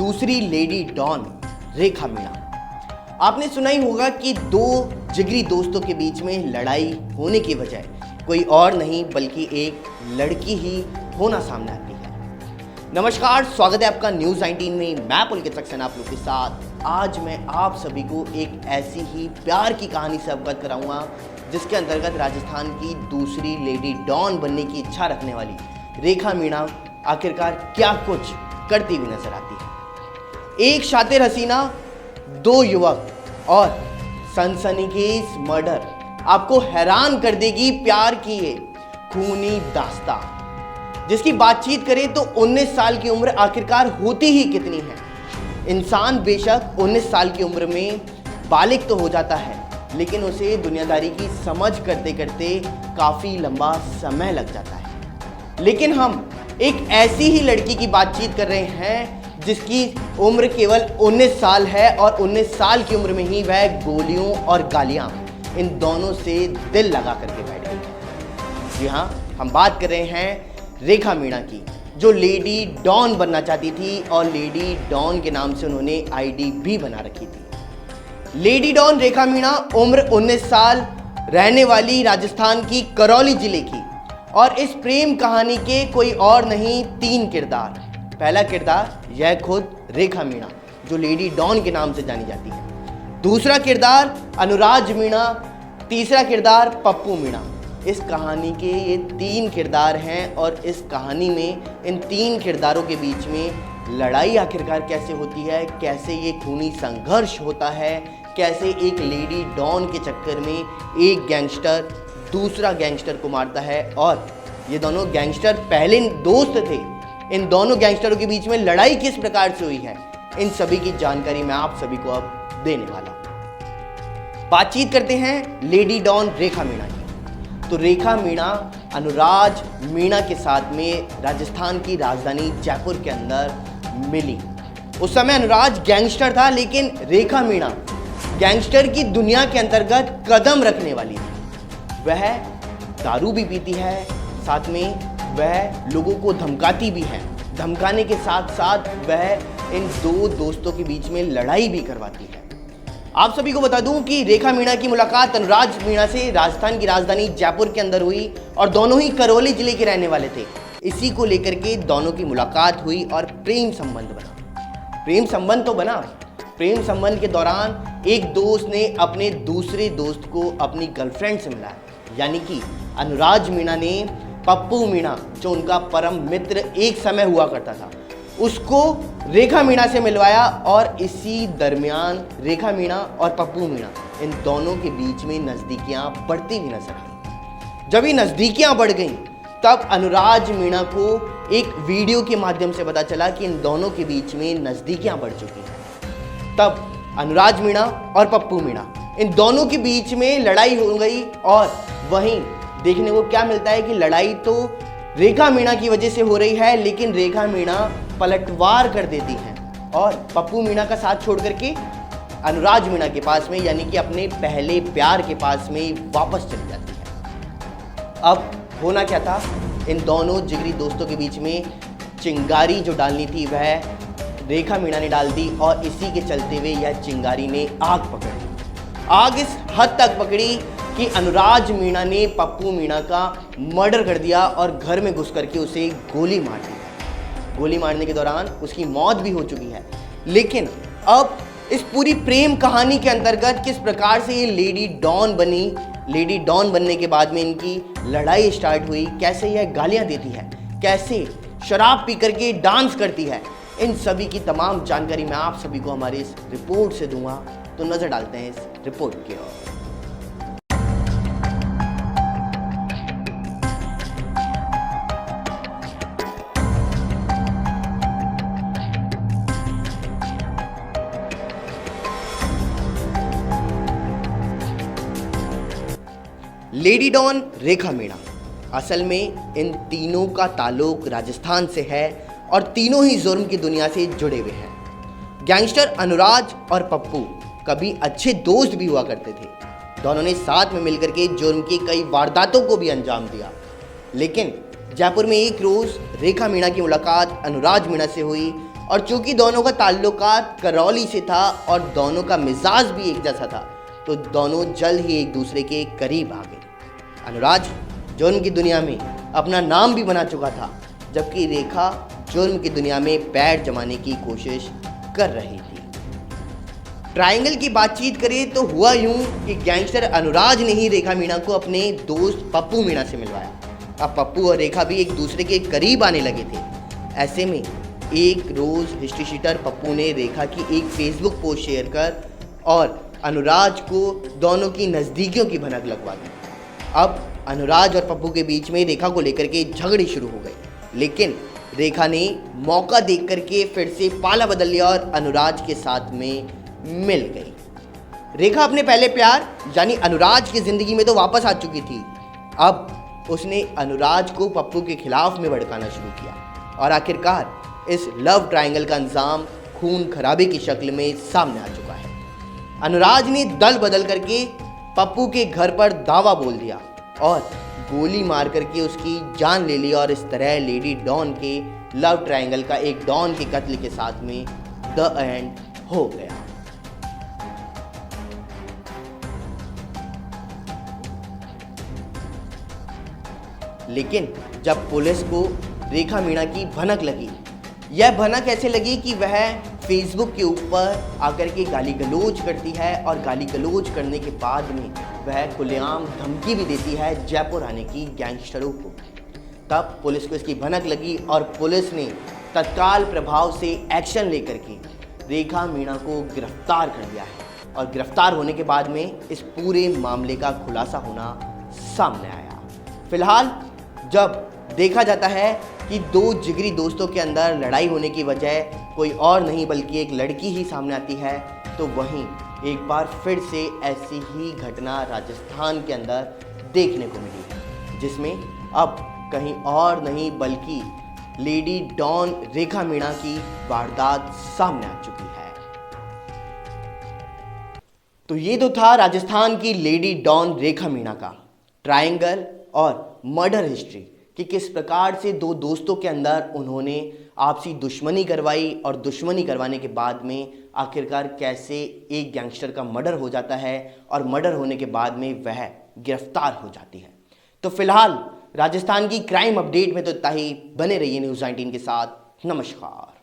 दूसरी lady don रेखा मीणा। आपने सुना ही होगा कि दो जिगरी दोस्तों के बीच में लड़ाई होने की वजह कोई और नहीं बल्कि एक लड़की ही होना सामने आती है। नमस्कार, स्वागत है आपका न्यूज़ 19 में। मैं पुलकित सक्सेना आप लोग के साथ। आज मैं आप सभी को एक ऐसी ही प्यार की कहानी से अवगत कराऊंगा जिसके अंतर्गत राजस्थान की दूसरी लेडी डॉन बनने की इच्छा रखने वाली रेखा मीणा आखिरकार क्या कुछ करती हुई नजर आती है। एक शातिर हसीना, दो युवक और सनसनीखेज मर्डर आपको हैरान कर देगी प्यार की ये खूनी दास्तां, जिसकी बातचीत करें तो 19 साल की उम्र आखिरकार होती ही कितनी है। इंसान बेशक 19 साल की उम्र में बालिग तो हो जाता है, लेकिन उसे दुनियादारी की समझ करते करते काफ़ी लंबा समय लग जाता है। लेकिन हम एक ऐसी ही लड़की की बातचीत कर रहे हैं जिसकी उम्र केवल 19 साल है और 19 साल की उम्र में ही वह गोलियों और गालियां इन दोनों से दिल लगा करके बैठ गई है। जी हाँ, हम बात कर रहे हैं रेखा मीणा की, जो लेडी डॉन बनना चाहती थी और लेडी डॉन के नाम से उन्होंने आईडी भी बना रखी थी। लेडी डॉन रेखा मीणा, उम्र 19 साल, रहने वाली राजस्थान की करौली जिले की। और इस प्रेम कहानी के कोई और नहीं, 3 किरदार। पहला किरदार यह खुद रेखा मीणा जो लेडी डॉन के नाम से जानी जाती है। दूसरा किरदार अनुराज मीणा, तीसरा किरदार पप्पू मीणा। इस कहानी के ये 3 किरदार हैं और इस कहानी में इन 3 किरदारों के बीच में लड़ाई आखिरकार कैसे होती है, कैसे ये खूनी संघर्ष होता है, कैसे एक लेडी डॉन के चक्कर में एक गैंगस्टर दूसरा गैंगस्टर को मारता है और ये दोनों गैंगस्टर पहले दोस्त थे। इन दोनों गैंगस्टरों के बीच में लड़ाई किस प्रकार से हुई है, इन सभी की जानकारी मैं आप सभी को अब देने वाला हूं। बातचीत करते हैं लेडी डॉन रेखा मीणा की। तो रेखा मीणा अनुराज मीणा के साथ में राजस्थान की राजधानी जयपुर के अंदर मिली। उस समय अनुराज गैंगस्टर था, लेकिन रेखा मीणा गैंगस्टर की दुनिया के अंतर्गत कदम रखने वाली थी। वह दारू भी पीती है, साथ में वह लोगों को धमकाती भी है। धमकाने के साथ साथ वह इन दो दोस्तों के बीच में लड़ाई भी करवाती है। आप सभी को बता दूं कि रेखा मीणा की मुलाकात अनुराज मीणा से राजस्थान की राजधानी जयपुर के अंदर हुई और दोनों ही करौली जिले के रहने वाले थे। इसी को लेकर के दोनों की मुलाकात हुई और प्रेम संबंध बना। प्रेम संबंध तो बना। प्रेम संबंध के दौरान एक दोस्त ने अपने दूसरे दोस्त को अपनी गर्लफ्रेंड से मिलाया, यानी कि अनुराज मीणा ने पप्पू मीणा, जो उनका परम मित्र एक समय हुआ करता था, उसको रेखा मीणा से मिलवाया। और इसी दरमियान रेखा मीणा और पप्पू मीणा, इन दोनों के बीच में नज़दीकियाँ बढ़ती हुई नजर आई। जब ये नज़दीकियाँ बढ़ गईं, तब अनुराज मीणा को एक वीडियो के माध्यम से पता चला कि इन दोनों के बीच में नज़दीकियाँ बढ़ चुकी हैं। तब अनुराज मीणा और पप्पू मीणा, इन दोनों के बीच में लड़ाई हो गई। और वहीं देखने को क्या मिलता है कि लड़ाई तो रेखा मीणा की वजह से हो रही है, लेकिन रेखा मीणा पलटवार कर देती है और पप्पू मीणा का साथ छोड़ करके अनुराज मीणा के पास में, यानी कि अपने पहले प्यार के पास में वापस चली जाती है। अब होना क्या था, इन दोनों जिगरी दोस्तों के बीच में चिंगारी जो डालनी थी वह रेखा मीणा ने डाल दी और इसी के चलते हुए यह चिंगारी ने आग पकड़ी। आग इस हद तक पकड़ी कि अनुराज मीणा ने पप्पू मीणा का मर्डर कर दिया और घर में घुस करके उसे गोली मार दी। गोली मारने के दौरान उसकी मौत भी हो चुकी है। लेकिन अब इस पूरी प्रेम कहानी के अंतर्गत किस प्रकार से ये लेडी डॉन बनी, लेडी डॉन बनने के बाद में इनकी लड़ाई स्टार्ट हुई, कैसे यह गालियां देती है, कैसे शराब पी करके डांस करती है, इन सभी की तमाम जानकारी मैं आप सभी को हमारी इस रिपोर्ट से दूंगा। तो नजर डालते हैं इस रिपोर्ट की ओर। लेडी डॉन रेखा मीणा, असल में इन तीनों का ताल्लुक राजस्थान से है और तीनों ही जुर्म की दुनिया से जुड़े हुए हैं। गैंगस्टर अनुराज और पप्पू कभी अच्छे दोस्त भी हुआ करते थे। दोनों ने साथ में मिलकर के जुर्म की कई वारदातों को भी अंजाम दिया। लेकिन जयपुर में एक रोज़ रेखा मीणा की मुलाकात अनुराज मीणा से हुई और चूंकि दोनों का ताल्लुकात करौली से था और दोनों का मिजाज भी एक जैसा था, तो दोनों जल्द ही एक दूसरे के करीब आ गए। अनुराज जुर्म की दुनिया में अपना नाम भी बना चुका था, जबकि रेखा जुर्म की दुनिया में पैर जमाने की कोशिश कर रही थी। ट्रायंगल की बातचीत करें तो हुआ यूं कि गैंगस्टर अनुराज ने ही रेखा मीणा को अपने दोस्त पप्पू मीणा से मिलवाया। अब पप्पू और रेखा भी एक दूसरे के करीब आने लगे थे। ऐसे में एक रोज़ हिस्ट्री शीटर पप्पू ने रेखा की एक फेसबुक पोस्ट शेयर कर और अनुराज को दोनों की नज़दीकियों की भनक लगवा दी। अब अनुराज और पप्पू के बीच में रेखा को लेकर के झगड़े शुरू हो गए, लेकिन रेखा ने मौका देख करके फिर से पाला बदल लिया और अनुराज के साथ में मिल गई। रेखा अपने पहले प्यार यानी अनुराज की जिंदगी में तो वापस आ चुकी थी। अब उसने अनुराज को पप्पू के खिलाफ में भड़काना शुरू किया और आखिरकार इस लव ट्रायंगल का अंजाम खून खराबे की शक्ल में सामने आ चुका है। अनुराज ने दल बदल करके पप्पू के घर पर दावा बोल दिया और गोली मार करके उसकी जान ले ली और इस तरह लेडी डॉन के लव ट्रायंगल का एक डॉन के कत्ल के साथ में द एंड हो गया। लेकिन जब पुलिस को रेखा मीणा की भनक लगी, यह भनक ऐसे लगी कि वह फेसबुक के ऊपर आकर के गाली गलौज करती है और गाली गलौज करने के बाद में वह खुलेआम धमकी भी देती है जयपुर आने की गैंगस्टरों को। तब पुलिस को इसकी भनक लगी और पुलिस ने तत्काल प्रभाव से एक्शन लेकर के रेखा मीणा को गिरफ्तार कर लिया है और गिरफ्तार होने के बाद में इस पूरे मामले का खुलासा होना सामने आया। फिलहाल जब देखा जाता है कि दो जिगरी दोस्तों के अंदर लड़ाई होने की वजह कोई और नहीं बल्कि एक लड़की ही सामने आती है, तो वहीं एक बार फिर से ऐसी ही घटना राजस्थान के अंदर देखने को मिली है, जिसमें अब कहीं और नहीं बल्कि लेडी डॉन रेखा मीणा की वारदात सामने आ चुकी है। तो ये तो था राजस्थान की लेडी डॉन रेखा मीणा का ट्रायंगल और मर्डर हिस्ट्री कि किस प्रकार से दो दोस्तों के अंदर उन्होंने आपसी दुश्मनी करवाई और दुश्मनी करवाने के बाद में आखिरकार कैसे एक गैंगस्टर का मर्डर हो जाता है और मर्डर होने के बाद में वह गिरफ्तार हो जाती है। तो फिलहाल राजस्थान की क्राइम अपडेट में तो इतना ही। बने रहिए न्यूज़ 19 के साथ। नमस्कार।